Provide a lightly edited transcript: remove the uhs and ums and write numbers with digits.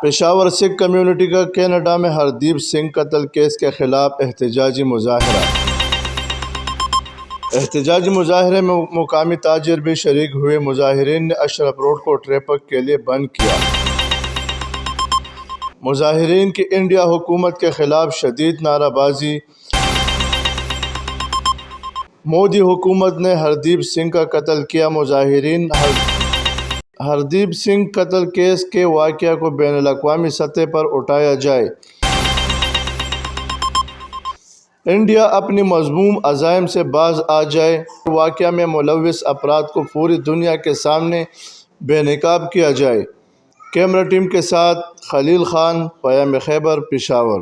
پشاور سکھ community کا Canada میں ہردیپ سنگھ قتل کیس کے خلاف احتجاجی مظاہرہ۔ احتجاجی مظاہرے میں مقامی تاجر بھی شریک ہوئے۔ مظاہرین نے اشرف روڈ کو ٹریفک کے لیے بند کیا۔ مظاہرین کی انڈیا حکومت کے خلاف شدید نعرہ بازی۔ مودی حکومت نے ہردیپ سنگھ کا قتل کیا۔ مظاہرین ہردیپ سنگھ قتل کیس کے واقعہ کو بین الاقوامی سطح پر اٹھایا جائے۔ انڈیا اپنی مذموم عزائم سے باز آ جائے۔ واقعہ میں ملوث افراد کو پوری دنیا کے سامنے بے نقاب کیا جائے۔ کیمرہ ٹیم کے ساتھ خلیل خان، پیام خیبر، پشاور۔